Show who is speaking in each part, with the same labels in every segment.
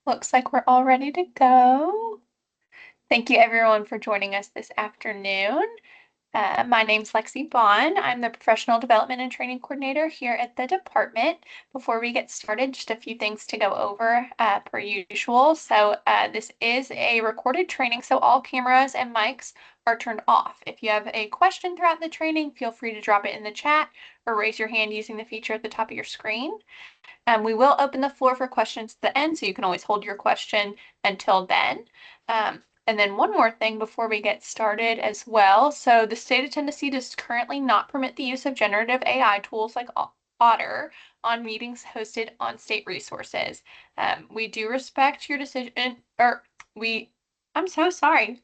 Speaker 1: Looks like we're all ready to go. Thank you everyone for joining us this afternoon. My name's Lexi Bond. I'm the Professional Development and Training Coordinator here at the department. Before we get started, just a few things to go over per usual. This is a recorded training, so all cameras and mics are turned off. If you have a question throughout the training, feel free to drop it in the chat or raise your hand using the feature at the top of your screen. We will open the floor for questions at the end, so you can always hold your question until then. And then one more thing before we get started as well. So the state of Tennessee does currently not permit the use of generative AI tools like Otter on meetings hosted on state resources. We do respect your decision, I'm so sorry.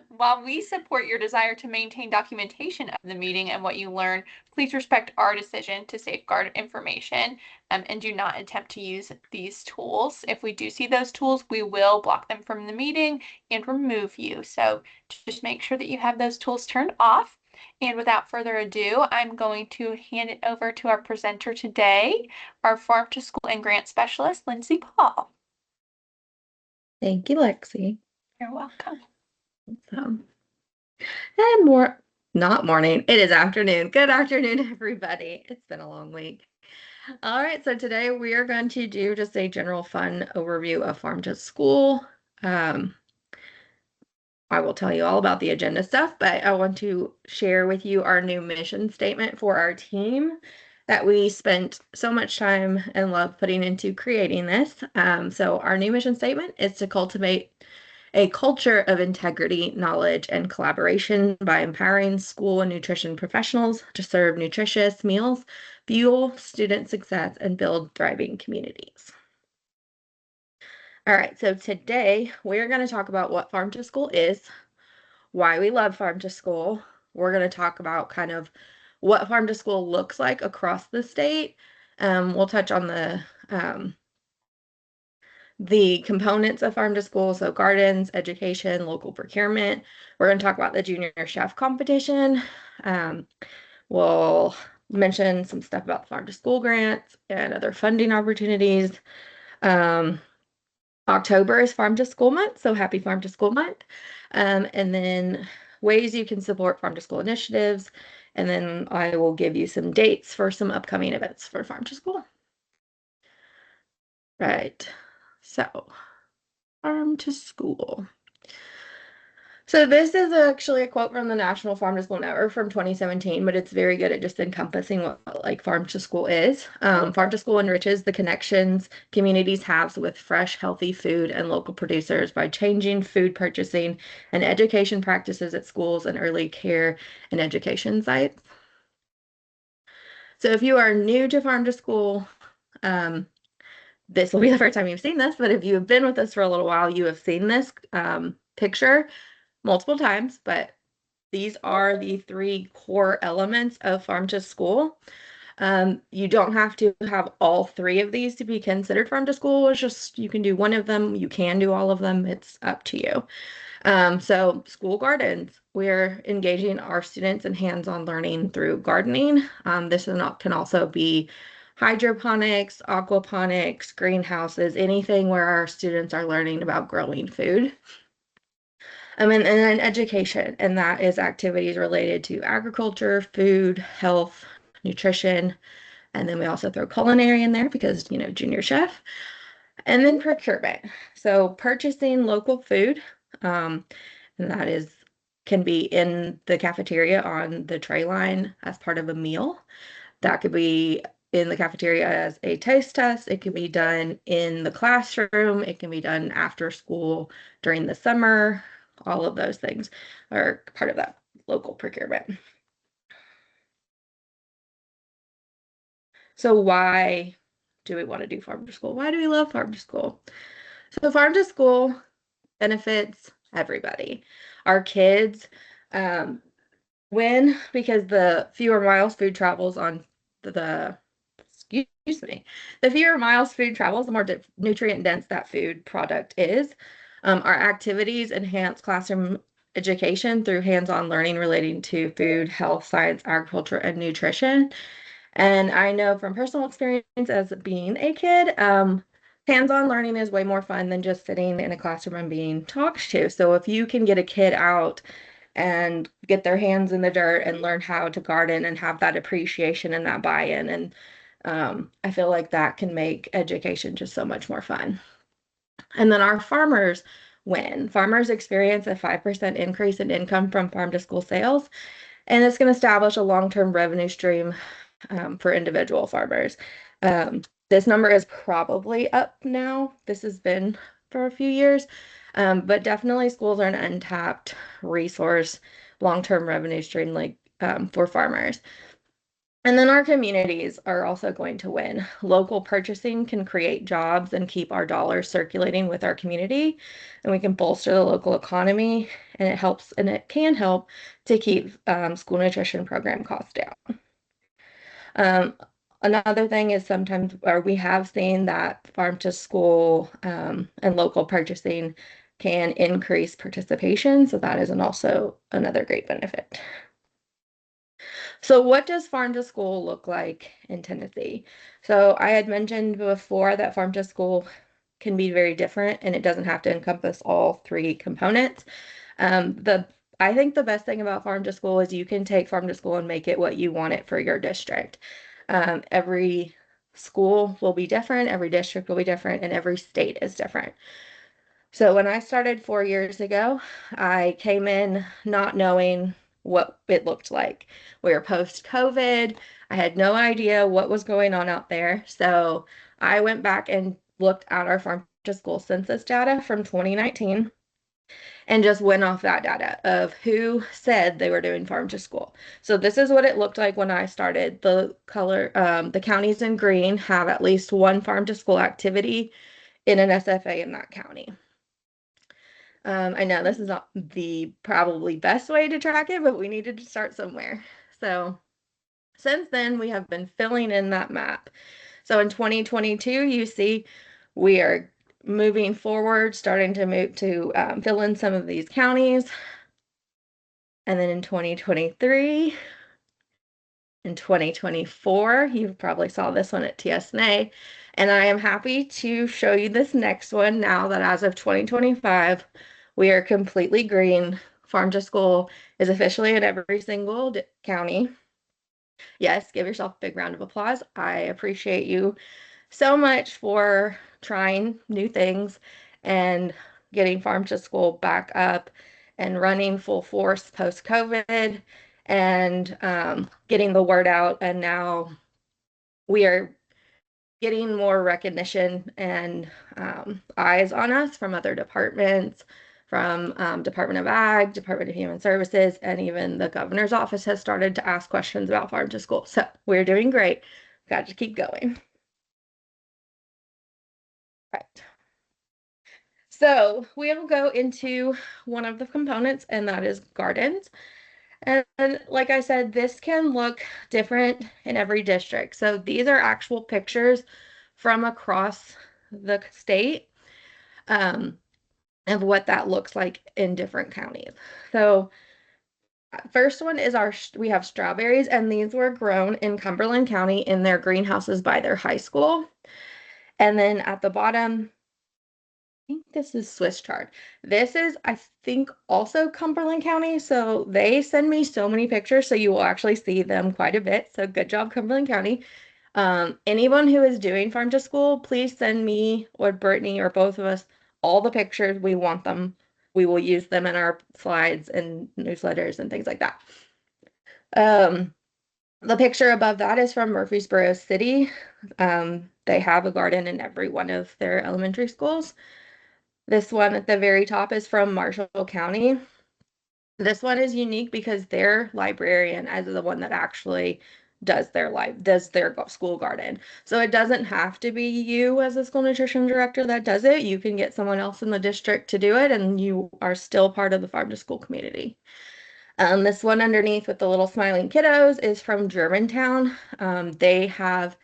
Speaker 1: While we support your desire to maintain documentation of the meeting and what you learn, please respect our decision to safeguard information and do not attempt to use these tools. If we do see those tools, we will block them from the meeting and remove you. So just make sure that you have those tools turned off. And without further ado, I'm going to hand it over to our presenter today, our Farm to School and Grant Specialist, Lindsay Paul.
Speaker 2: Thank you, Lexi.
Speaker 1: You're welcome.
Speaker 2: And not morning, it is afternoon. Good afternoon, everybody. It's been a long week. All right, so today we are going to do just a general fun overview of Farm to School. I will tell you all about the agenda stuff, but I want to share with you our new mission statement for our team that we spent so much time and love putting into creating this. So our new mission statement is to cultivate a culture of integrity, knowledge, and collaboration by empowering school and nutrition professionals to serve nutritious meals, fuel student success, and build thriving communities. All right, so today we're going to talk about what Farm to School is, why we love Farm to School. We're going to talk about kind of what Farm to School looks like across the state. We'll touch on the components of Farm to School, so gardens, education, local procurement. We're going to talk about the junior chef competition. We'll mention some stuff about the Farm to School grants and other funding opportunities. October is Farm to School month, so happy Farm to School month. And then ways you can support Farm to School initiatives. And then I will give you some dates for some upcoming events for Farm to School. Right. So, Farm to School. So this is actually a quote from the National Farm to School Network from 2017, but it's very good at just encompassing what like farm to school is. Farm to school enriches the connections communities have with fresh, healthy food and local producers by changing food purchasing and education practices at schools and early care and education sites. So if you are new to farm to school, this will be the first time you've seen this, but if you have been with us for a little while, you have seen this picture multiple times, but these are the three core elements of Farm to School. You don't have to have all three of these to be considered Farm to School. It's just you can do one of them. You can do all of them. It's up to you. So school gardens, we're engaging our students in hands-on learning through gardening. This can also be hydroponics, aquaponics, greenhouses, anything where our students are learning about growing food. And then education, and that is activities related to agriculture, food, health, nutrition, and then we also throw culinary in there because, junior chef, and then procurement. So purchasing local food, and that can be in the cafeteria on the tray line as part of a meal. That could be in the cafeteria as a taste test. It can be done in the classroom. It can be done after school during the summer. All of those things are part of that local procurement. So why do we want to do farm to school? Why do we love farm to school? So farm to school benefits everybody. Our kids win because the fewer miles food travels on the fewer miles food travels, the more nutrient dense that food product is. Our activities enhance classroom education through hands-on learning relating to food, health, science, agriculture, and nutrition. And I know from personal experience as being a kid, Hands-on learning is way more fun than just sitting in a classroom and being talked to. So if you can get a kid out and get their hands in the dirt and learn how to garden and have that appreciation and that buy-in, and I feel like that can make education just so much more fun. And then our farmers win. Farmers experience a 5% increase in income from farm to school sales, and it's going to establish a long-term revenue stream for individual farmers. This number is probably up now. This has been for a few years, but definitely schools are an untapped resource, long-term revenue stream like for farmers. And then our communities are also going to win. Local purchasing can create jobs and keep our dollars circulating with our community, and we can bolster the local economy, and it helps and it can help to keep school nutrition program costs down. Um, Another thing is sometimes, or we have seen that farm to school and local purchasing can increase participation, so that is also another great benefit. So what does farm to school look like in Tennessee? So I had mentioned before that farm to school can be very different and it doesn't have to encompass all three components. The I think the best thing about farm to school is you can take farm to school and make it what you want it for your district. Every school will be different, every district will be different, and every state is different. So when I started 4 years ago, I came in not knowing what it looked like. We were post-COVID. I had no idea what was going on out there. So I went back and looked at our farm to school census data from 2019 and just went off that data of who said they were doing farm to school. So this is what it looked like when I started. The counties in green have at least one farm to school activity in an SFA in that county. I know this is not the probably best way to track it, but we needed to start somewhere. So since then, we have been filling in that map. So in 2022, you see we are moving forward, starting to move to fill in some of these counties. And then in 2023, in 2024, you probably saw this one at TSNA. And I am happy to show you this next one now that as of 2025, we are completely green. Farm to School is officially in every single county. Yes, give yourself a big round of applause. I appreciate you so much for trying new things and getting Farm to School back up and running full force post-COVID and getting the word out. And now we are getting more recognition and eyes on us from other departments, from Department of Ag, Department of Human Services, and even the governor's office has started to ask questions about Farm to School. So we're doing great. Got to keep going. Right. So we'll go into one of the components, and that is gardens. And like I said, this can look different in every district. So these are actual pictures from across the state of what that looks like in different counties. So first one is we have strawberries, and these were grown in Cumberland County in their greenhouses by their high school. And then at the bottom, think this is Swiss chard. This is, I think, also Cumberland County. So they send me so many pictures, so you will actually see them quite a bit. So good job, Cumberland County. Anyone who is doing farm to school, please send me or Brittany or both of us all the pictures. We want them. We will use them in our slides and newsletters and things like that. The picture above that is from Murfreesboro City. They have a garden in every one of their elementary schools. This one at the very top is from Marshall County. This one is unique because their librarian is the one that actually does their school garden. So it doesn't have to be you as a school nutrition director that does it. You can get someone else in the district to do it, and you are still part of the farm to school community. This one underneath with the little smiling kiddos is from Germantown. They have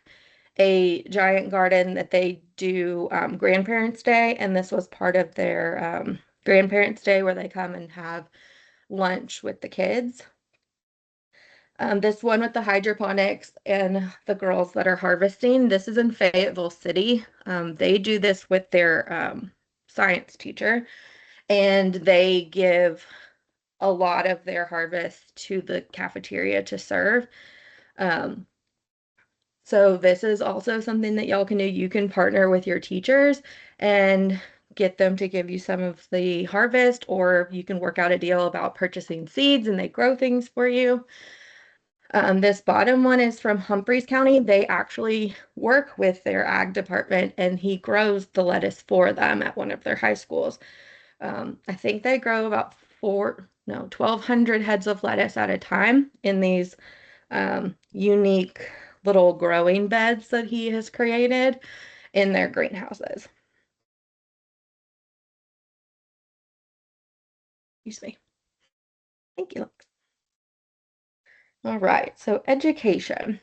Speaker 2: a giant garden that they do Grandparents' Day, and this was part of their Grandparents' Day where they come and have lunch with the kids. This one with the hydroponics and the girls that are harvesting, this is in Fayetteville City. They do this with their science teacher, and they give a lot of their harvest to the cafeteria to serve. Um, so this is also something that y'all can do. You can partner with your teachers and get them to give you some of the harvest, or you can work out a deal about purchasing seeds and they grow things for you. This bottom one is from Humphreys County. They actually work with their ag department and he grows the lettuce for them at one of their high schools. I think they grow about 1,200 heads of lettuce at a time in these unique little growing beds that he has created in their greenhouses. Excuse me. Thank you. All right, so education.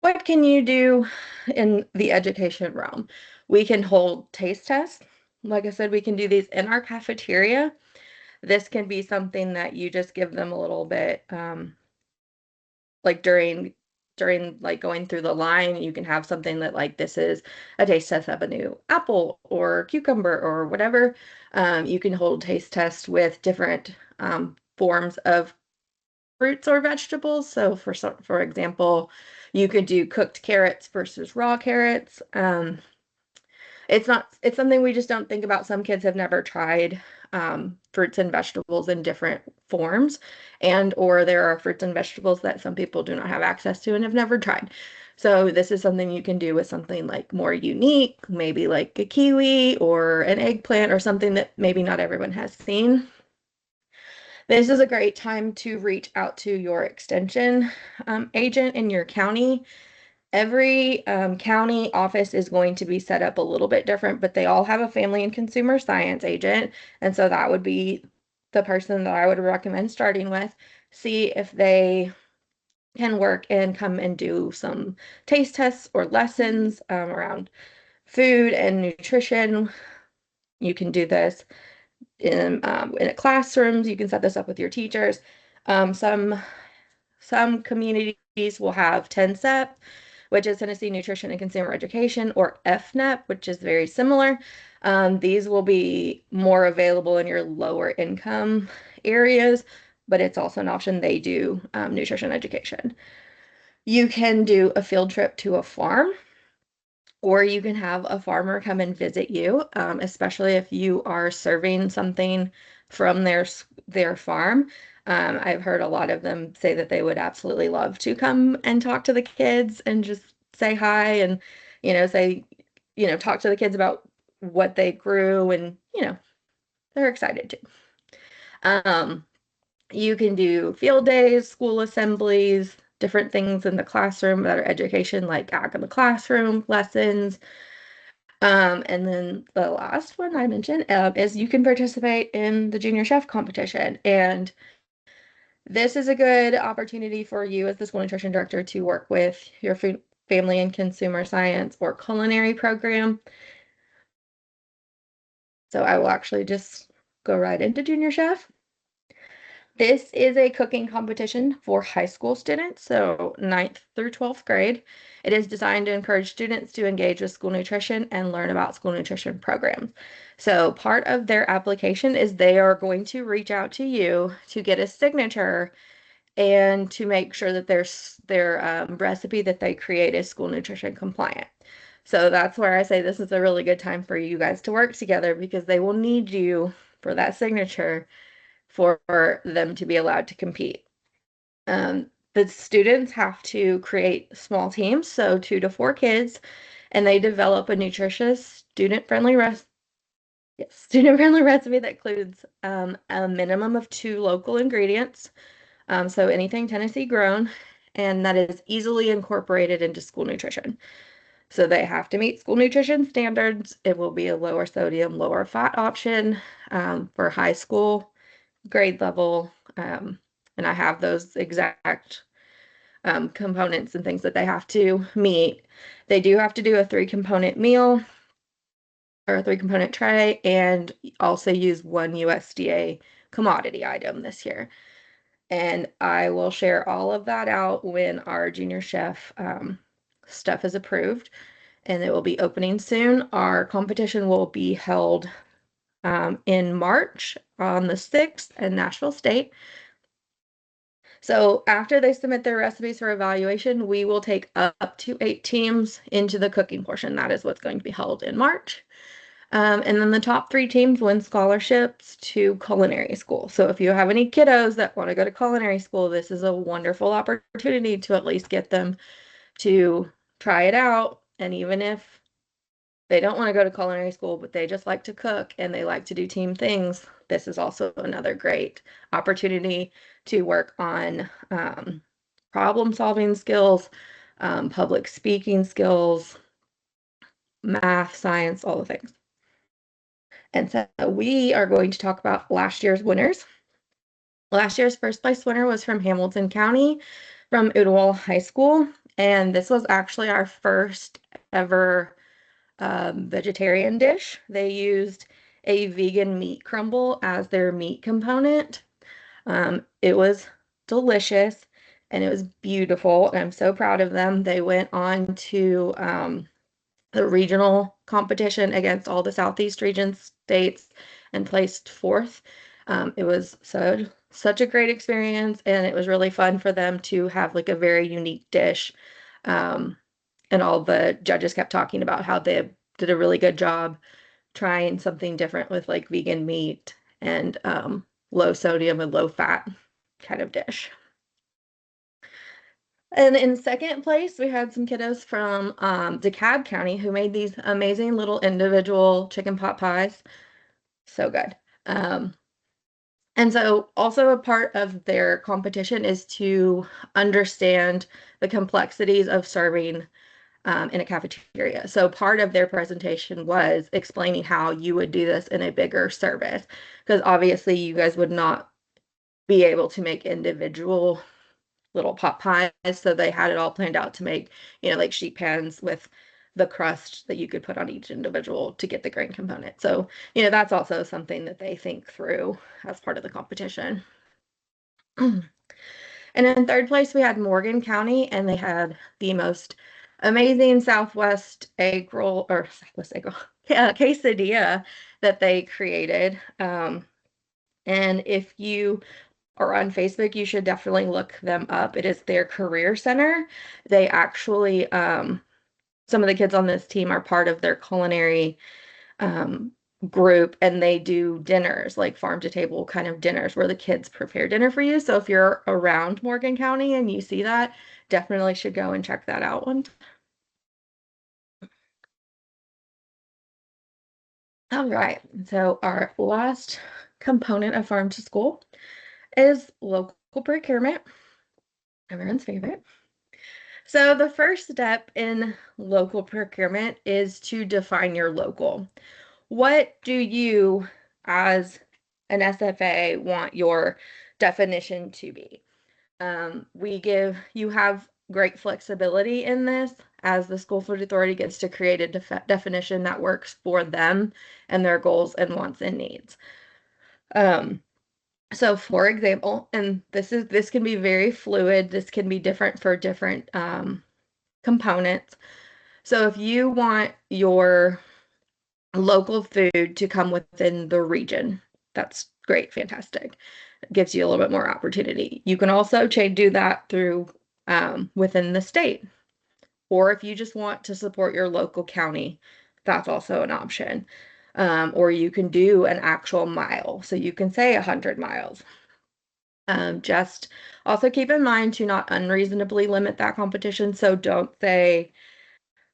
Speaker 2: What can you do in the education realm? We can hold taste tests. Like I said, we can do these in our cafeteria. This can be something that you just give them a little bit, like during like going through the line, you can have something that like this is a taste test of a new apple or cucumber or whatever. You can hold taste tests with different forms of fruits or vegetables. So for example, you could do cooked carrots versus raw carrots. It's something we just don't think about. Some kids have never tried fruits and vegetables in different forms, and or there are fruits and vegetables that some people do not have access to and have never tried. So this is something you can do with something like more unique, maybe like a kiwi or an eggplant or something that maybe not everyone has seen. This is a great time to reach out to your extension agent in your county. Every county office is going to be set up a little bit different, but they all have a family and consumer science agent. And so that would be the person that I would recommend starting with. See if they can work and come and do some taste tests or lessons around food and nutrition. You can do this in a classrooms. You can set this up with your teachers. Some communities will have TNCEP, which is Tennessee Nutrition and Consumer Education, or FNEP, which is very similar. These will be more available in your lower income areas, but it's also an option. They do nutrition education. You can do a field trip to a farm, or you can have a farmer come and visit you, especially if you are serving something from their farm. I've heard a lot of them say that they would absolutely love to come and talk to the kids and just say hi and, say, talk to the kids about what they grew and, they're excited too. Um, you can do field days, school assemblies, different things in the classroom that are education, like ag in the classroom lessons. And then the last one I mentioned is you can participate in the junior chef competition. And this is a good opportunity for you as the school nutrition director to work with your food, family and consumer science or culinary program. So I will actually just go right into junior chef. This is a cooking competition for high school students, so 9th through 12th grade. It is designed to encourage students to engage with school nutrition and learn about school nutrition programs. So part of their application is they are going to reach out to you to get a signature and to make sure that their recipe that they create is school nutrition compliant. So that's where I say this is a really good time for you guys to work together because they will need you for that signature for them to be allowed to compete. The students have to create small teams, so 2 to 4 kids, and they develop a nutritious, student-friendly recipe that includes a minimum of 2 local ingredients, so anything Tennessee grown, and that is easily incorporated into school nutrition. So they have to meet school nutrition standards. It will be a lower sodium, lower fat option for high school grade level. And I have those exact components and things that they have to meet. They do have to do a 3-component meal or a 3-component tray and also use one USDA commodity item this year. And I will share all of that out when our junior chef stuff is approved, and it will be opening soon. Our competition will be held in March on the 6th in Nashville State. So after they submit their recipes for evaluation, we will take up to 8 teams into the cooking portion. That is what's going to be held in March. And then the top 3 teams win scholarships to culinary school. So if you have any kiddos that want to go to culinary school, this is a wonderful opportunity to at least get them to try it out. And even if they don't want to go to culinary school, but they just like to cook and they like to do team things, this is also another great opportunity to work on problem solving skills, public speaking skills, math, science, all the things. And so we are going to talk about last year's winners. Last year's first place winner was from Hamilton County, from Oodwell High School. And this was actually our first ever vegetarian dish. They used a vegan meat crumble as their meat component. It was delicious and it was beautiful. And I'm so proud of them. They went on to the regional competition against all the Southeast region states and placed 4th. It was such a great experience, and it was really fun for them to have like a very unique dish. And all the judges kept talking about how they did a really good job trying something different with like vegan meat and low sodium and low fat kind of dish. And in second place, we had some kiddos from DeKalb County who made these amazing little individual chicken pot pies. So good. And so also a part of their competition is to understand the complexities of serving in a cafeteria. So part of their presentation was explaining how you would do this in a bigger service, because obviously you guys would not be able to make individual little pot pies. So they had it all planned out to make, like sheet pans with the crust that you could put on each individual to get the grain component. So, that's also something that they think through as part of the competition. And in third place, we had Morgan County, and they had the most amazing Southwest egg roll, or Southwest egg roll, quesadilla that they created. And if you are on Facebook, you should definitely look them up. It is their career center. They actually, some of the kids on this team are part of their culinary group, and they do dinners, like farm to table kind of dinners where the kids prepare dinner for you. So if you're around Morgan County and you see that, definitely should go and check that out one. All right, so our last component of farm to school is local procurement, everyone's favorite. So the first step in local procurement is to define your local. What do you, as an SFA, want your definition to be? You have great flexibility in this, as the school food authority gets to create a definition that works for them and their goals and wants and needs. So for example, and this can be very fluid, this can be different for different components. So if you want your local food to come within the region, that's great, fantastic. It gives you a little bit more opportunity. You can also do that through within the state. Or if you just want to support your local county, that's also an option. Or you can do an actual mile. So you can say 100 miles. Just also keep in mind to not unreasonably limit that competition. So don't say,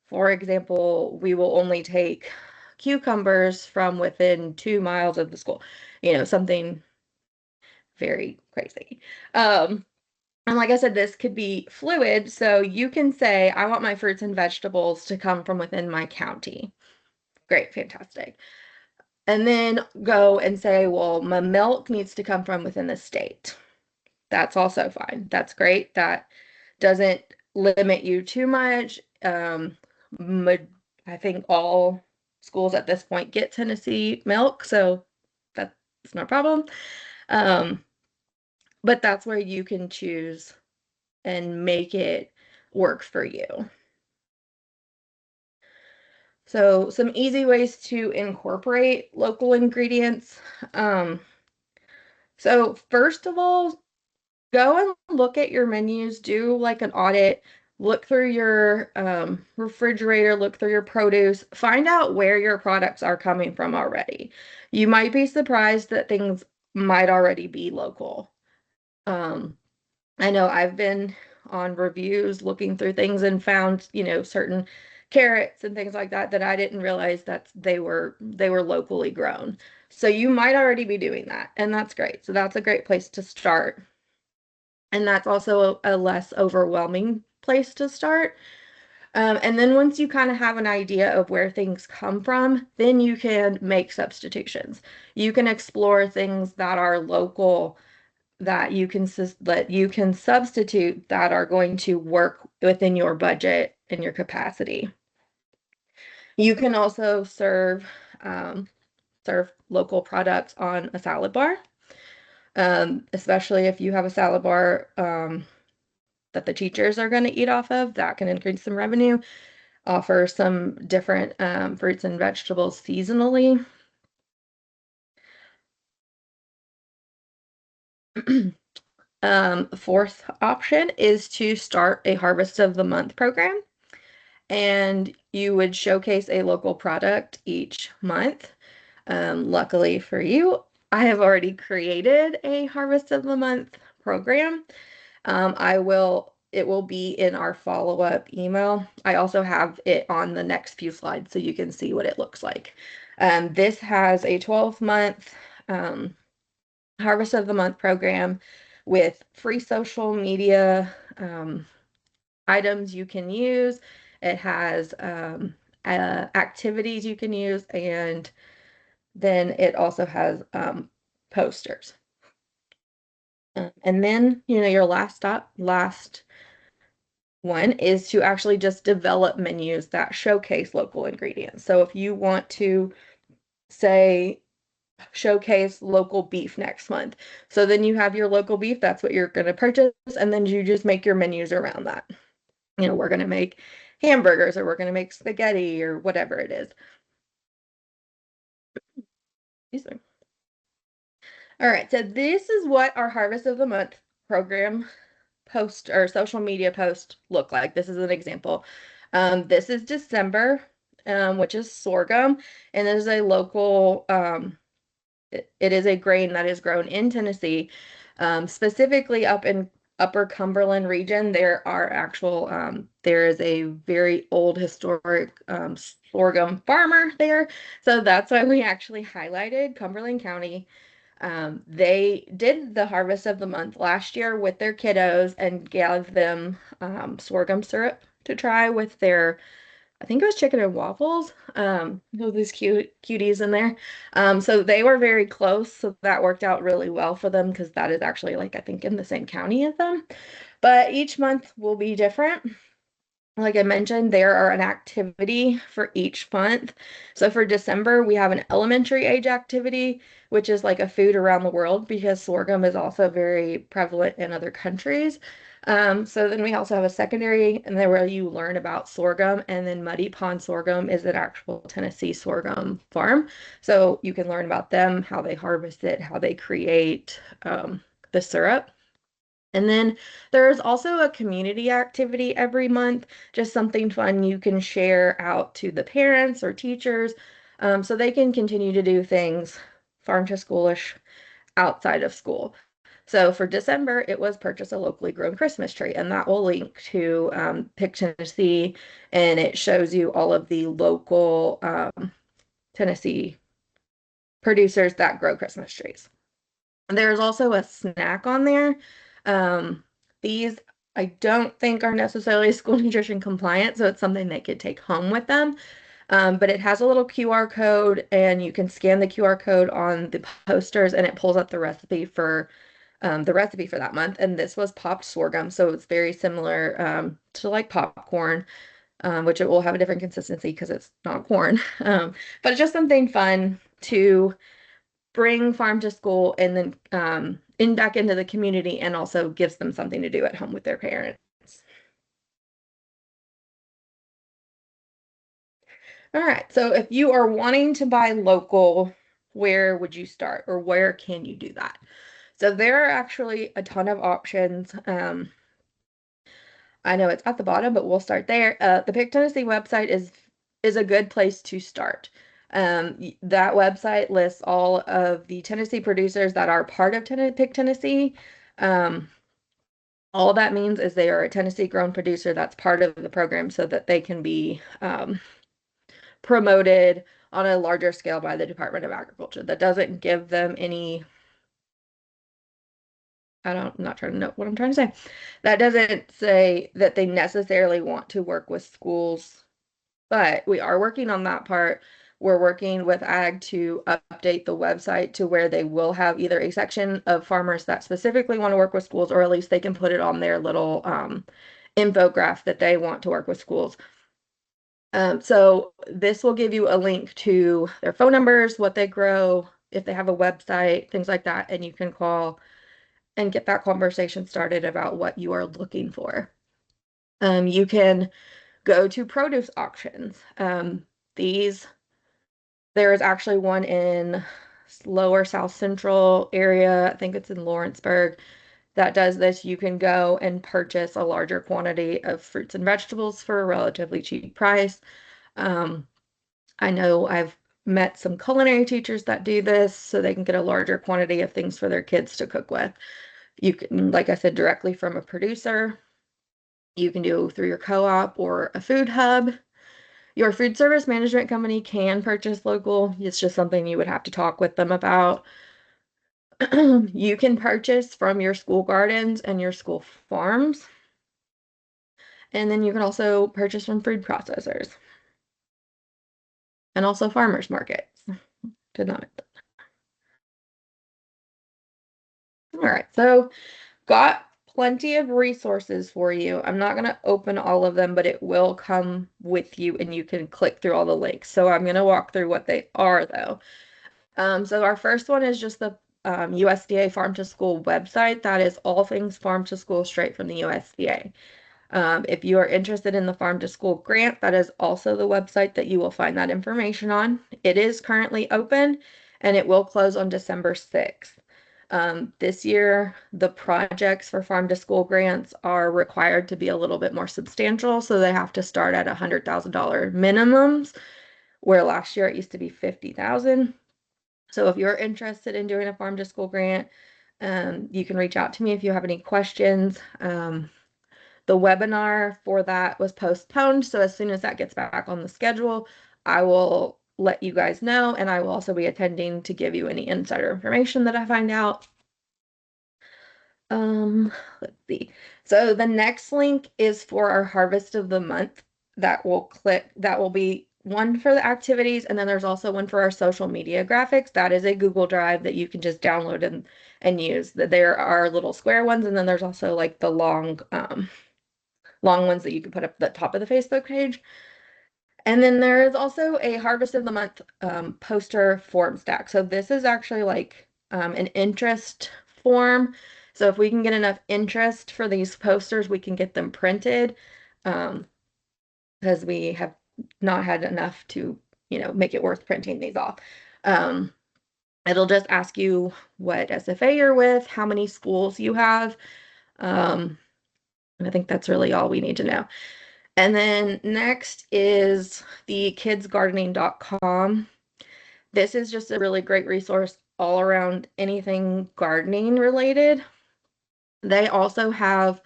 Speaker 2: for example, we will only take cucumbers from within 2 miles of the school, something very crazy. And like I said, this could be fluid. So you can say, I want my fruits and vegetables to come from within my county. Great, fantastic. And then go and say, well, my milk needs to come from within the state. That's also fine. That's great. That doesn't limit you too much. I think all schools at this point get Tennessee milk, so that's no problem. but that's where you can choose and make it work for you. So some easy ways to incorporate local ingredients. Um, so first of all, go and look at your menus, do like an audit, look through your refrigerator, look through your produce, find out where your products are coming from already. You might be surprised that things might already be local. Um, I know I've been on reviews looking through things and found, certain carrots and things like that that I didn't realize that they were locally grown. So you might already be doing that, and that's great. So that's a great place to start. And that's also a less overwhelming place to start. And then once you kind of have an idea of where things come from, then you can make substitutions. You can explore things that are local that you can substitute that are going to work within your budget and your capacity. You can also serve local products on a salad bar, especially if you have a salad bar that the teachers are going to eat off of. That can increase some revenue. Offer some different fruits and vegetables seasonally. Fourth option is to start a Harvest of the Month program, and you would showcase a local product each month. Luckily for you, I have already created a Harvest of the Month program. It will be in our follow-up email. I also have it on the next few slides so you can see what it looks like. This has a 12-month Harvest of the Month program with free social media items you can use. It has activities you can use, and then it also has posters. And then, your last one is to actually just develop menus that showcase local ingredients. So if you want to say showcase local beef next month, so then you have your local beef, that's what you're going to purchase, and then you just make your menus around that. We're going to make hamburgers or we're going to make spaghetti or whatever it is. Excuse me. All right, so this is what our Harvest of the Month program post or social media post look like. This is an example. This is December, which is sorghum, and it is a local, it is a grain that is grown in Tennessee, specifically up in Upper Cumberland region. There is a very old historic sorghum farmer there. So that's why we actually highlighted Cumberland County. They did the Harvest of the Month last year with their kiddos and gave them sorghum syrup to try with their, I think it was chicken and waffles. These cuties in there. So they were very close, so that worked out really well for them because that is actually like I think in the same county as them. But each month will be different. Like I mentioned, there are an activity for each month. So for December, we have an elementary age activity, which is like a food around the world because sorghum is also very prevalent in other countries. So then we also have a secondary, and there where you learn about sorghum, and then Muddy Pond Sorghum is an actual Tennessee sorghum farm. So you can learn about them, how they harvest it, how they create the syrup. And then there's also a community activity every month, just something fun you can share out to the parents or teachers, so they can continue to do things farm to schoolish outside of school. So for December, it was purchase a locally grown Christmas tree, and that will link to Pick Tennessee, and it shows you all of the local Tennessee producers that grow Christmas trees. There's also a snack on there. Um, these I don't think are necessarily school nutrition compliant, so it's something they could take home with them. But it has a little QR code, and you can scan the QR code on the posters, and it pulls up the recipe for that month. And this was popped sorghum, so it's very similar to like popcorn, which it will have a different consistency because it's not corn. But it's just something fun to bring farm to school, and then in back into the community and also gives them something to do at home with their parents. All right, so if you are wanting to buy local, where would you start or where can you do that? So there are actually a ton of options. I know it's at the bottom, but we'll start there. The Pick Tennessee website is a good place to start. That website lists all of the Tennessee producers that are part of Pick Tennessee. Um, all that means is they are a Tennessee grown producer that's part of the program so that they can be promoted on a larger scale by the Department of Agriculture. That doesn't give them any, I'm not trying to know what I'm trying to say. That doesn't say that they necessarily want to work with schools, but we are working on that part. We're working with Ag to update the website to where they will have either a section of farmers that specifically want to work with schools, or at least they can put it on their little infograph that they want to work with schools. So this will give you a link to their phone numbers, what they grow, if they have a website, things like that, and you can call and get that conversation started about what you are looking for. You can go to produce auctions. These There is actually one in lower South Central area. I think it's in Lawrenceburg that does this. You can go and purchase a larger quantity of fruits and vegetables for a relatively cheap price. Um, I know I've met some culinary teachers that do this so they can get a larger quantity of things for their kids to cook with. You can, like I said, directly from a producer. You can do through your co-op or a food hub. Your food service management company can purchase local. It's just something you would have to talk with them about. You can purchase from your school gardens and your school farms. And then you can also purchase from food processors and also farmers markets. Did not. All right, so got plenty of resources for you. I'm not going to open all of them, but it will come with you and you can click through all the links. So I'm going to walk through what they are though. So our first one is just the USDA Farm to School website. That is all things farm to school straight from the USDA. If you are interested in the Farm to School grant, that is also the website that you will find that information on. It is currently open and it will close on December 6th. This year, the projects for Farm to School grants are required to be a little bit more substantial, so they have to start at $100,000 minimums, where last year it used to be 50,000. So if you're interested in doing a Farm to School grant, you can reach out to me if you have any questions. The webinar for that was postponed, so as soon as that gets back on the schedule, I will let you guys know, and I will also be attending to give you any insider information that I find out. Let's see. So the next link is for our Harvest of the Month. That will be one for the activities, and then there's also one for our social media graphics. That is a Google Drive that you can just download and use. There are little square ones, and then there's also like the long ones that you can put up at the top of the Facebook page. And then there is also a Harvest of the Month poster form stack. So this is actually like an interest form. So if we can get enough interest for these posters, we can get them printed because we have not had enough to, make it worth printing these off. Um, It'll just ask you what SFA you're with, how many schools you have. And I think that's really all we need to know. And then next is the kidsgardening.com. This is just a really great resource all around anything gardening related. They also have,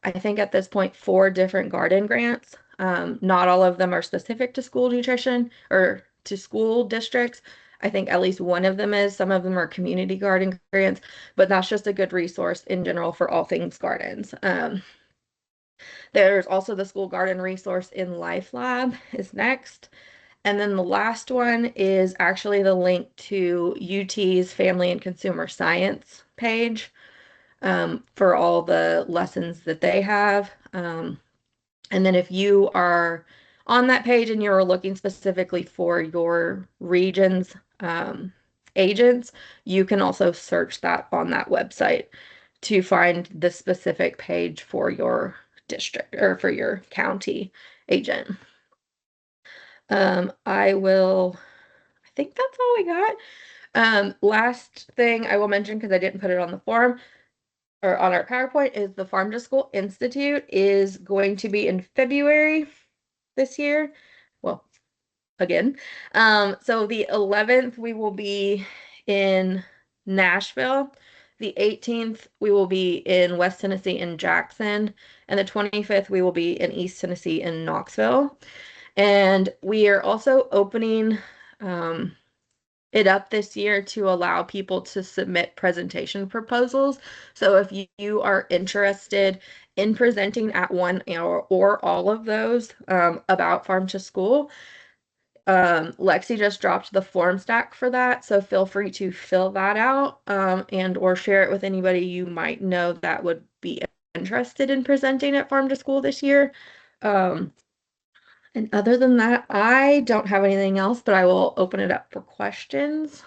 Speaker 2: I think at this point, 4 different garden grants. Not all of them are specific to school nutrition or to school districts. I think at least one of them is. Some of them are community garden grants, but that's just a good resource in general for all things gardens. There's also the school garden resource in Life Lab is next. And then the last one is actually the link to UT's Family and Consumer Science page for all the lessons that they have. And then if you are on that page and you're looking specifically for your region's agents, you can also search that on that website to find the specific page for your district or for your county agent. I think that's all we got. Last thing I will mention, because I didn't put it on the form or on our PowerPoint, is the Farm to School Institute is going to be in February this year. Well, again. So the 11th we will be in Nashville. The 18th we will be in West Tennessee in Jackson, and the 25th we will be in East Tennessee in Knoxville. And we are also opening it up this year to allow people to submit presentation proposals. So if you are interested in presenting at one or all of those about Farm to School, Lexi just dropped the form stack for that, so feel free to fill that out and or share it with anybody you might know that would be interested in presenting at Farm to School this year. Um, and other than that, I don't have anything else, but I will open it up for questions.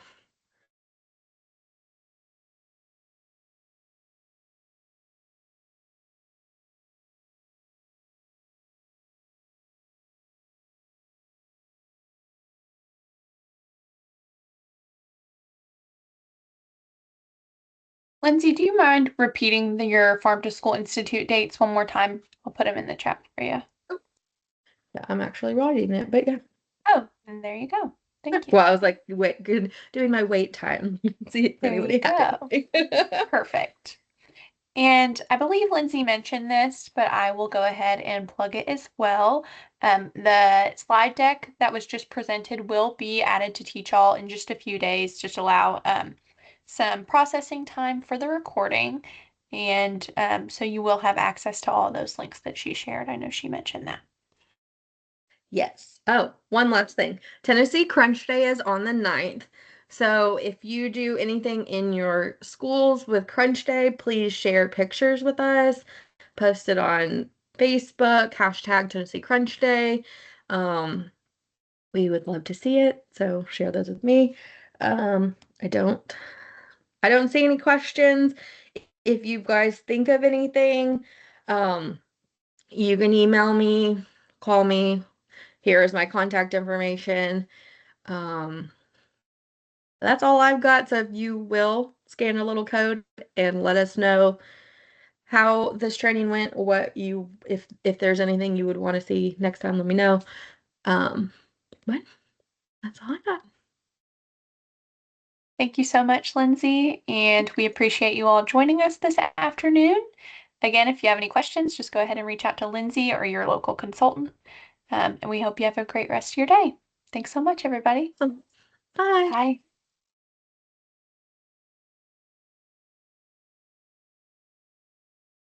Speaker 1: Lindsay, do you mind repeating your Farm to School Institute dates one more time? I'll put them in the chat for you.
Speaker 2: Yeah, I'm actually writing it, but yeah.
Speaker 1: Oh, and there you go. Thank you.
Speaker 2: Well, I was like, wait, good, doing my wait time. See if
Speaker 1: There you
Speaker 2: anybody had
Speaker 1: go.
Speaker 2: anything.
Speaker 1: Perfect. And I believe Lindsay mentioned this, but I will go ahead and plug it as well. The slide deck that was just presented will be added to Teach All in just a few days, just allow some processing time for the recording. And so you will have access to all those links that she shared. I know she mentioned that.
Speaker 2: Yes. Oh, one last thing. Tennessee Crunch Day is on the 9th. So if you do anything in your schools with Crunch Day, please share pictures with us. Post it on Facebook, hashtag Tennessee Crunch Day. Um, we would love to see it, so share those with me. Um, I don't I don't see any questions. If you guys think of anything, um, you can email me, call me. Here is my contact information. Um, that's all I've got. So if you will scan a little code and let us know how this training went, what you if there's anything you would want to see next time, let me know. Um, but that's all I got.
Speaker 1: Thank you so much, Lindsay, and we appreciate you all joining us this afternoon. Again, if you have any questions, just go ahead and reach out to Lindsay or your local consultant. And we hope you have a great rest of your day. Thanks so much, everybody.
Speaker 2: So, bye.
Speaker 1: Bye.